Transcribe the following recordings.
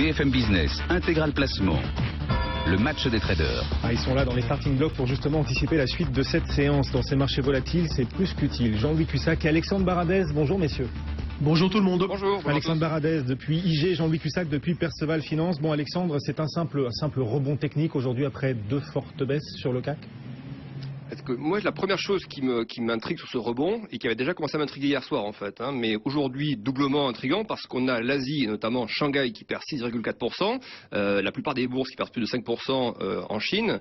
BFM Business, Intégral Placement. Le match des traders. Ils sont là dans les starting blocks pour justement anticiper la suite de cette séance. Dans ces marchés volatiles, c'est plus qu'utile. Jean-Louis Cussac et Alexandre Baradez, bonjour messieurs. Bonjour tout le monde. Bonjour. Alexandre Baradez depuis IG, Jean-Louis Cussac depuis Perceval Finance. Bon Alexandre, c'est un simple rebond technique aujourd'hui après 2 fortes baisses sur le CAC. Parce que moi, la première chose qui m'intrigue sur ce rebond, et qui avait déjà commencé à m'intriguer hier soir en fait, mais aujourd'hui doublement intriguant parce qu'on a l'Asie, et notamment Shanghai, qui perd 6,4%, la plupart des bourses qui perdent plus de 5% en Chine,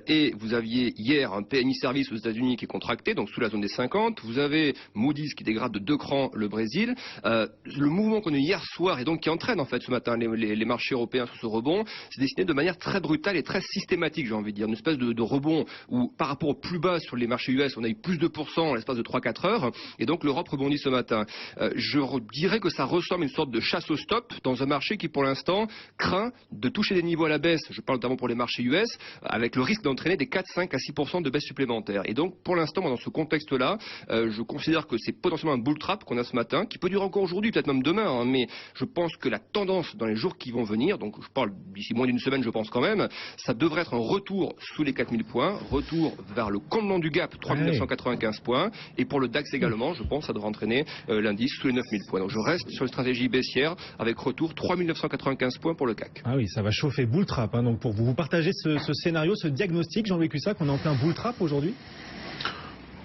et vous aviez hier un PMI service aux États-Unis qui est contracté, donc sous la zone des 50, vous avez Moody's qui dégrade de 2 crans le Brésil, le mouvement qu'on a eu hier soir et donc qui entraîne en fait ce matin les marchés européens sur ce rebond, c'est dessiné de manière très brutale et très systématique, j'ai envie de dire, une espèce de rebond où par rapport au plus bas sur les marchés US, on a eu plus de % en l'espace de 3-4 heures, et donc l'Europe rebondit ce matin. Je dirais que ça ressemble à une sorte de chasse au stop dans un marché qui pour l'instant craint de toucher des niveaux à la baisse, je parle notamment pour les marchés US, avec le risque d'entraîner des 4, 5 à 6% de baisse supplémentaire. Et donc pour l'instant, dans ce contexte-là, je considère que c'est potentiellement un bull trap qu'on a ce matin, qui peut durer encore aujourd'hui, peut-être même demain, mais je pense que la tendance dans les jours qui vont venir, donc je parle d'ici moins d'une semaine je pense quand même, ça devrait être un retour sous les 4000 points, retour vers le comblement du gap, 3995 points, et pour le DAX également, je pense que ça devrait entraîner l'indice sous les 9000 points. Donc je reste sur une stratégie baissière avec retour 3995 points pour le CAC. Ah oui, ça va chauffer, bull trap. Donc pour vous partagez ce scénario, ce diagnostic, Jean-Louis Cussac, on est en plein bull trap aujourd'hui.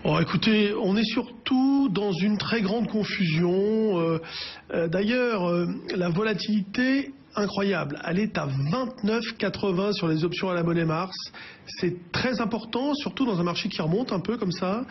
Oh, écoutez, on est surtout dans une très grande confusion. D'ailleurs, la volatilité incroyable, elle est à 29,80 sur les options à la monnaie Mars. C'est très important, surtout dans un marché qui remonte un peu comme ça.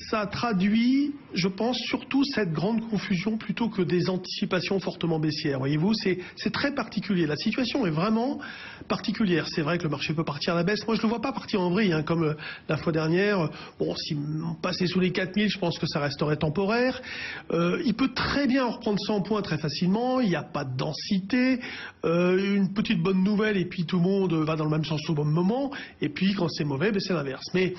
Ça traduit, je pense, surtout cette grande confusion plutôt que des anticipations fortement baissières. Voyez-vous, c'est très particulier. La situation est vraiment particulière. C'est vrai que le marché peut partir à la baisse. Moi, je ne le vois pas partir en vrille, comme la fois dernière. Bon, si on passait sous les 4000, je pense que ça resterait temporaire. Il peut très bien reprendre 100 points très facilement. Il n'y a pas de densité. Une petite bonne nouvelle et puis tout le monde va dans le même sens au bon moment. Et puis quand c'est mauvais, c'est l'inverse. Mais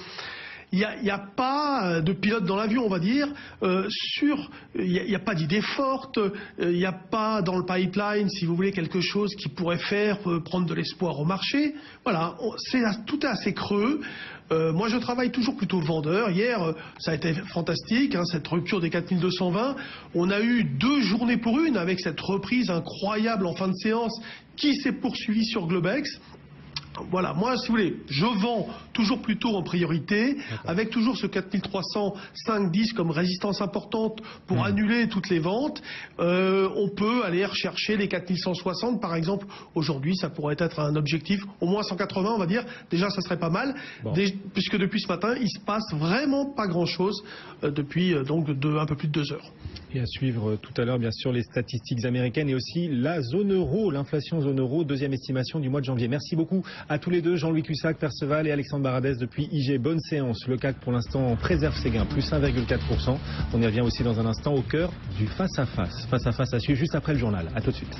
il n'y a pas de pilote dans l'avion, on va dire. Il n'y a pas d'idée forte. Il n'y a pas dans le pipeline, si vous voulez, quelque chose qui pourrait faire prendre de l'espoir au marché. Voilà, tout est assez creux. Moi, je travaille toujours plutôt vendeur. Hier, ça a été fantastique, cette rupture des 4220. On a eu 2 journées pour une avec cette reprise incroyable en fin de séance qui s'est poursuivie sur Globex. Voilà, moi, si vous voulez, je vends toujours plutôt en priorité, avec toujours ce 4300, 5-10 comme résistance importante pour annuler toutes les ventes. On peut aller rechercher les 4160, par exemple. Aujourd'hui, ça pourrait être un objectif, au moins 180, on va dire. Déjà, ça serait pas mal, puisque depuis ce matin, il se passe vraiment pas grand-chose depuis donc un peu plus de 2 heures. Et à suivre tout à l'heure, bien sûr, les statistiques américaines et aussi la zone euro, l'inflation zone euro, deuxième estimation du mois de janvier. Merci beaucoup à tous les deux, Jean-Louis Cussac, Perceval et Alexandre Baradez depuis IG. Bonne séance. Le CAC pour l'instant préserve ses gains, plus 1,4%. On y revient aussi dans un instant au cœur du face-à-face. Face-à-face à suivre juste après le journal. A tout de suite.